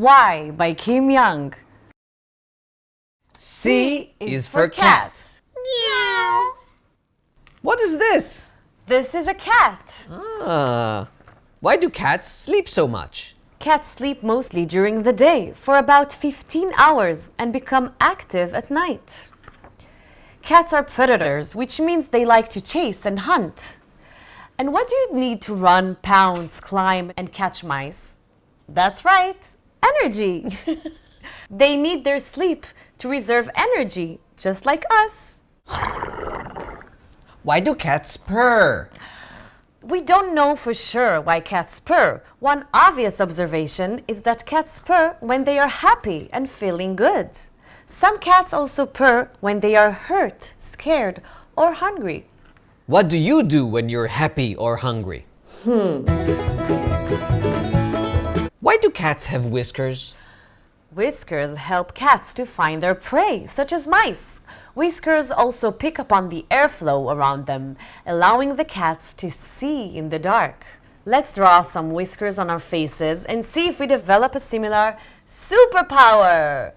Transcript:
Why by Kim Young. C is for cat. Meow. What is this? This is a cat. Why do cats sleep so much? Cats sleep mostly during the day for about 15 hours and become active at night. Cats are predators, which means they like to chase and hunt. And what do you need to run, pounce, climb, and catch mice? That's right, energy. They need their sleep to reserve energy, just like us. Why do cats purr? We don't know for sure why cats purr. One obvious observation is that cats purr when they are happy and feeling good. Some cats also purr when they are hurt, scared, or hungry. What do you do when you're happy or hungry? Why do cats have whiskers? Whiskers help cats to find their prey, such as mice. Whiskers also pick up on the airflow around them, allowing the cats to see in the dark. Let's draw some whiskers on our faces and see if we develop a similar superpower.